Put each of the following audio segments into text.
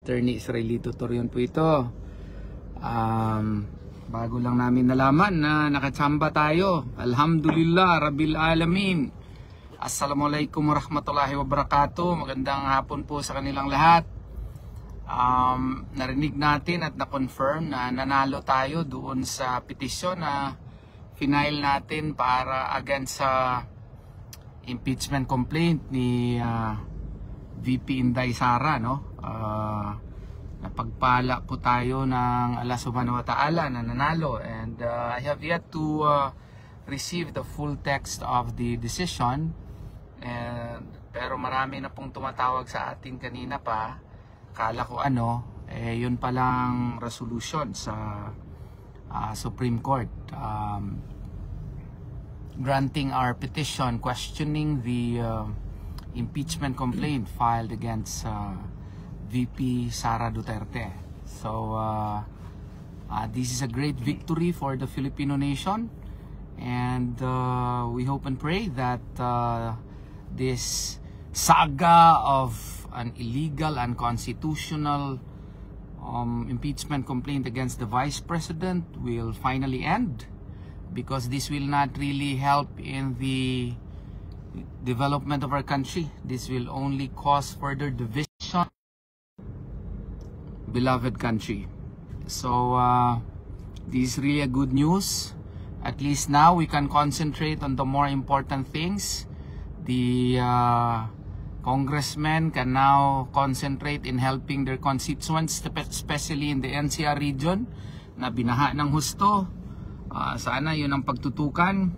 Attorney Israelito Torion po ito. Bago lang namin nalaman na nakatsamba tayo. Alhamdulillah Rabbil Alamin. Assalamualaikum warahmatullahi wabarakatuh. Magandang hapon po sa kanilang lahat. Narinig natin at na-confirm na nanalo tayo doon sa petisyon na final natin para against sa impeachment complaint ni VP Inday Sara, no? Napagpala po tayo ng Allah subhanahu wa ta'ala na nanalo, and I have yet to receive the full text of the decision, pero marami na pong tumatawag sa atin kanina pa. Kala ko yun palang resolution sa Supreme Court granting our petition questioning the impeachment complaint filed against VP Sara Duterte. So this is a great victory for the Filipino nation, and we hope and pray that this saga of an illegal, unconstitutional impeachment complaint against the Vice President will finally end, because this will not really help in the development of our country. This will only cause further division, beloved country. So this is really a good news. At least now we can concentrate on the more important things. The congressmen can now concentrate in helping their constituents, especially in the NCR region na binaha ng husto. Sana yun ang pagtutukan,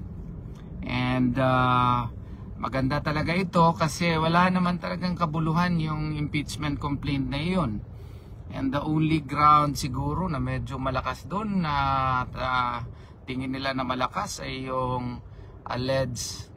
and maganda talaga ito kasi wala naman talagang kabuluhan yung impeachment complaint na yun. And the only ground siguro na medyo malakas doon na tingin nila na malakas ay yung alleged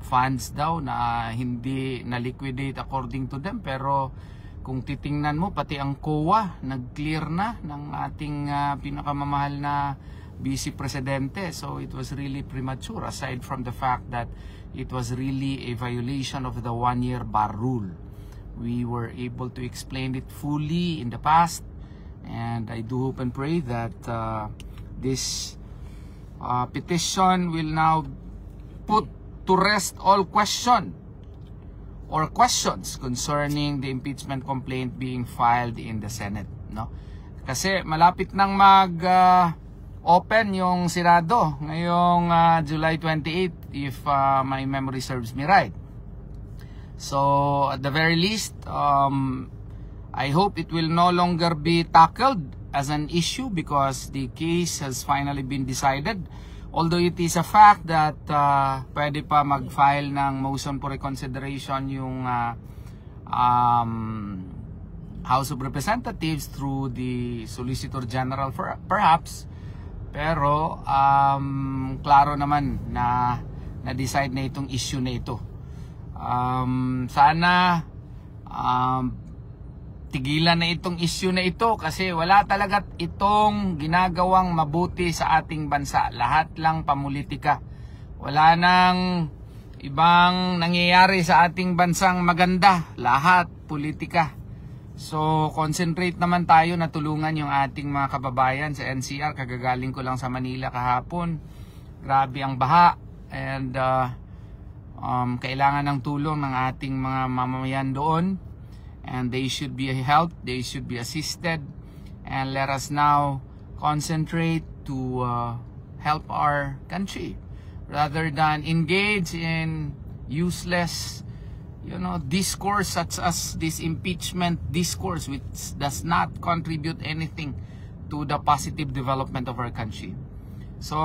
funds daw na hindi na-liquidate according to them. Pero kung titingnan mo, pati ang COA nag-clear na ng ating pinakamamahal na Vice Presidente. So it was really premature, aside from the fact that it was really a violation of the one-year bar rule. We were able to explain it fully in the past, and I do hope and pray that this petition will now put to rest all questions concerning the impeachment complaint being filed in the Senate, no? Kasi malapit nang open yung Senado ngayong July 28, if my memory serves me right. So at the very least, I hope it will no longer be tackled as an issue because the case has finally been decided. Although it is a fact that pwede pa mag-file ng motion for reconsideration yung House of Representatives through the Solicitor General perhaps. Pero klaro naman na na-decide na itong issue na ito. Sana tigilan na itong issue na ito kasi wala talaga itong ginagawang mabuti sa ating bansa. Lahat lang pamulitika. Wala nang ibang nangyayari sa ating bansang maganda. Lahat politika. So concentrate naman tayo na tulungan yung ating mga kababayan sa NCR. Kagagaling ko lang sa Manila kahapon. Grabe ang baha, and kailangan ng tulong ng ating mga mamamayan doon, and they should be helped, they should be assisted, and let us now concentrate to help our country rather than engage in useless discourse such as this impeachment discourse, which does not contribute anything to the positive development of our country. So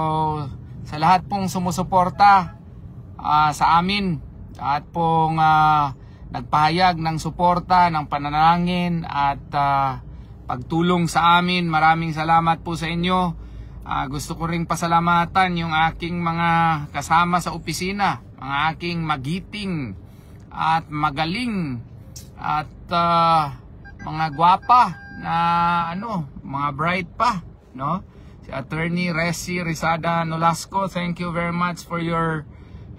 sa lahat pong sumusuporta sa amin at pong nagpahayag ng suporta, ng panalangin at pagtulong sa amin, maraming salamat po sa inyo. Gusto ko ring pasalamatan yung aking mga kasama sa opisina, mga aking magiting at magaling at mga gwapa na mga bright pa, no? Si Attorney Resi Rizada Nolasco, thank you very much for your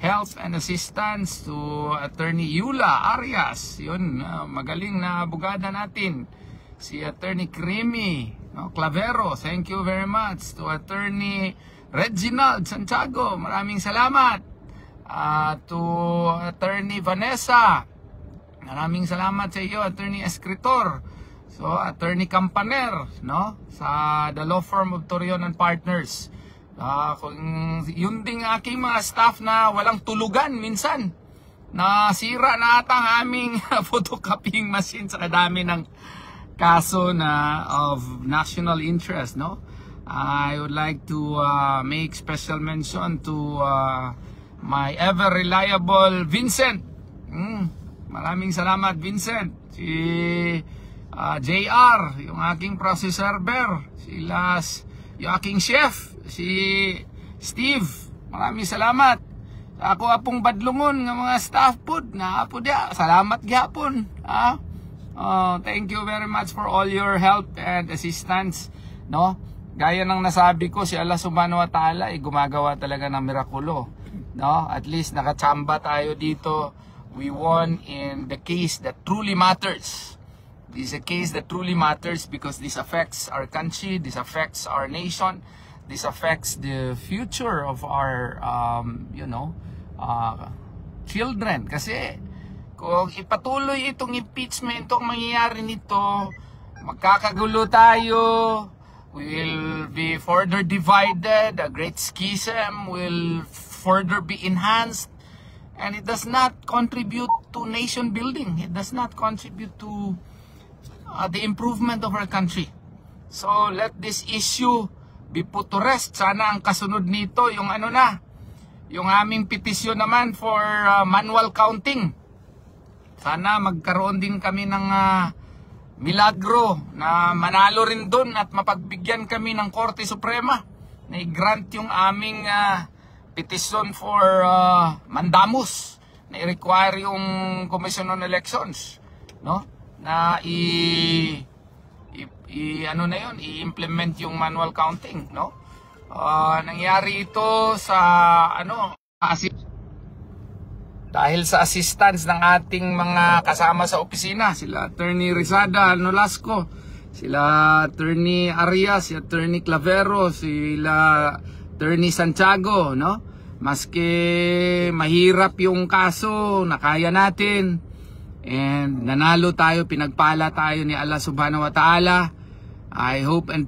help and assistance to Attorney Yula Arias. Yun, magaling na abogada natin. Si Attorney Crimi Clavero, thank you very much. To Attorney Reginald Santiago, maraming salamat. To Attorney Vanessa, maraming salamat sa iyo. Attorney Escritor, so Attorney Campaner, sa the law firm of Torion and Partners. Kung yun ding aking mga staff na walang tulugan minsan, nasira na ata ang aming photocopying machine sa kadami ng kaso na of national interest, I would like to make special mention to my ever reliable Vincent. Maraming salamat, Vincent. Si JR, yung aking process server, yung aking chef, si Steve, maraming salamat. Ako apong badlungon ng mga staff pod na apo dia, salamat gyapon. Thank you very much for all your help and assistance, Gaya ng nasabi ko, si Allah Subhanahu wa Ta'ala gumagawa talaga ng mirakulo, At least nakachamba tayo dito. We won in the case that truly matters. This is a case that truly matters because this affects our country, this affects our nation, this affects the future of our, children. Kasi kung ipatuloy itong impeachment, itong mangyayari nito, magkakagulo tayo, will be further divided, a great schism will further be enhanced, and it does not contribute to nation building. It does not contribute to the improvement of our country. So let this issue be put to rest. Sana ang kasunod nito yung yung aming petisyon naman for manual counting. Sana magkaroon din kami ng milagro na manalo rin doon at mapagbigyan kami ng Korte Suprema na i-grant yung aming petition for mandamus na i-require yung Commission on Elections, na i-implement yung manual counting, nangyari ito sa dahil sa assistance ng ating mga kasama sa opisina, sila Attorney Rizada Nolasco, sila Attorney Arias, si Attorney Clavero, sila Attorney Santiago, maski mahirap yung kaso, nakaya natin. And nanalo tayo, pinagpala tayo ni Allah Subhanahu wa Ta'ala. I hope and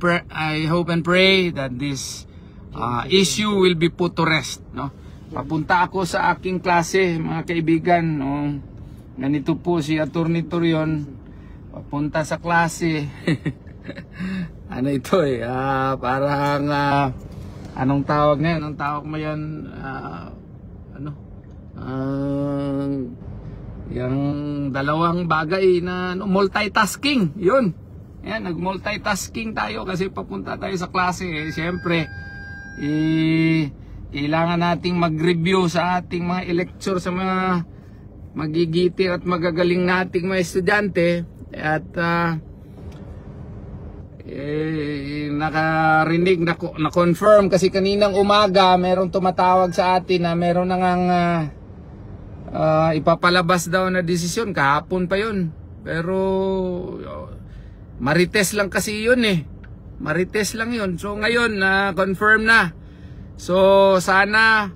pray that this issue will be put to rest, Papunta ako sa aking klase, mga kaibigan, ganito po si Attorney Torion, papunta sa klase. Ito parang anong tawag ngayon? Anong tawag mo yan? Yung dalawang bagay na multitasking, yun. Yan, nag-multitasking tayo kasi papunta tayo sa klase. Siyempre, kailangan nating mag-review sa ating mga lecture sa mga magigiting at magagaling nating mga estudyante. At nakarinig, na-confirm kasi kaninang umaga merong tumatawag sa atin na meron nang ipapalabas daw na desisyon. Kahapon pa yun, pero marites lang kasi yun marites lang yun. So ngayon confirm na. So sana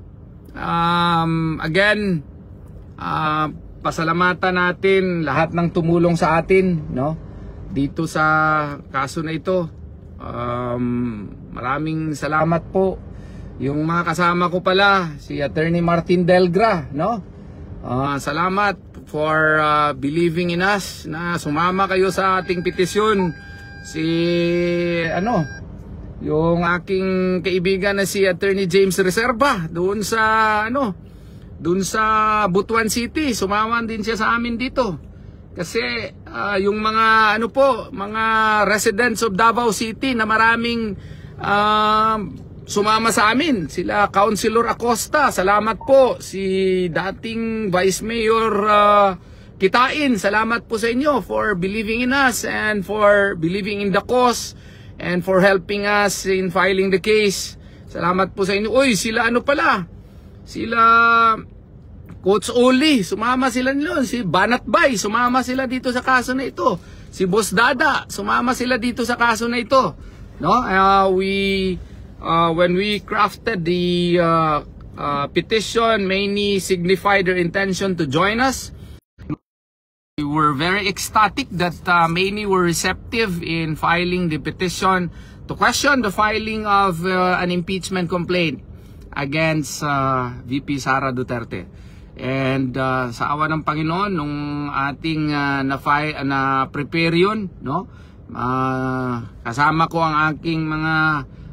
again pasalamatan natin lahat ng tumulong sa atin, dito sa kaso na ito. Maraming salamat po. Yung mga kasama ko pala, si Attorney Martin Delgra, salamat for believing in us, na sumama kayo sa ating petisyon. Si yung aking kaibigan na si Attorney James Reserva doon sa Butuan City, sumama din siya sa amin dito. Kasi yung mga mga residents of Davao City na maraming sumama sa amin, sila Councilor Acosta, salamat po. Si dating Vice Mayor Kitain, salamat po sa inyo for believing in us and for believing in the cause and for helping us in filing the case. Salamat po sa inyo. Uy, sila sila Coach Oli, sumama sila doon. Si Banat Bay, sumama sila dito sa kaso na ito. Si Boss Dada, sumama sila dito sa kaso na ito. No? When we crafted the petition, many signified their intention to join us. We were very ecstatic that many were receptive in filing the petition to question the filing of an impeachment complaint against VP Sara Duterte. And sa awa ng Panginoon, nung ating na-prepare yun, no? Kasama ko ang aking mga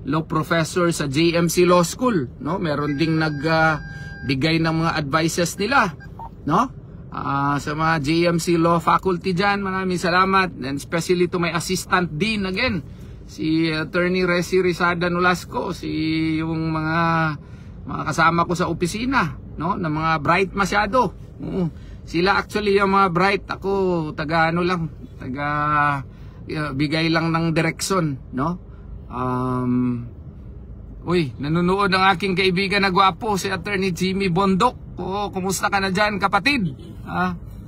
law professor sa JMC Law School, no? Meron ding nagbigay ng mga advices nila, no? Sa mga JMC Law Faculty dyan, maraming salamat. And especially to my assistant dean again, si Attorney Resi Rizada Nolasco, yung mga kasama ko sa opisina, no, na mga bright masyado. Sila actually yung mga bright, ako taga bigay lang ng direksyon, no. Nanonood ang aking kaibigan na gwapo, si Attorney Jimmy Bondok. Kumusta ka na dyan, kapatid?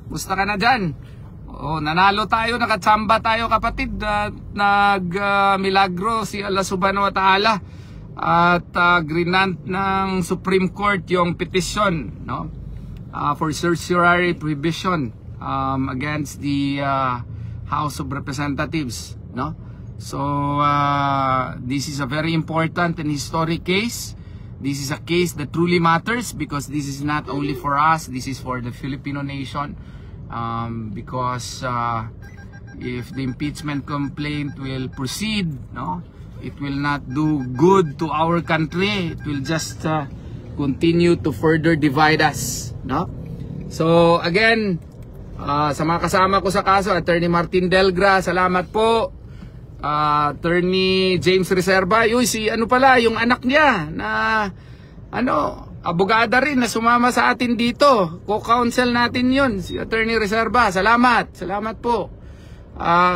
Kumusta ka na dyan? Nanalo tayo, nakatsamba tayo, kapatid. Milagro si Allah Subhanahu wa Ta'ala. At grinant ng Supreme Court yung petition, no? For certiorari prohibition against the House of Representatives, no? So this is a very important and historic case. This is a case that truly matters because this is not only for us, this is for the Filipino nation. Because if the impeachment complaint will proceed, no, it will not do good to our country. It will just continue to further divide us, no? So again, sa mga kasama ko sa kaso, Attorney Martin Delgra, salamat po. Attorney James Reserva, yung anak niya na abogada rin na sumama sa atin dito. Co-counsel natin yun, si Attorney Reserva. Salamat po.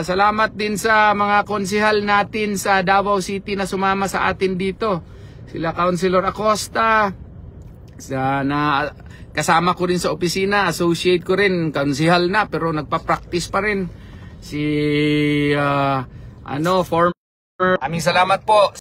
Salamat din sa mga konsihal natin sa Davao City na sumama sa atin dito. Sila Councilor Acosta, kasama ko rin sa opisina, associate ko rin, konsihal na pero nagpa-practice pa rin. Si former. Aming salamat po.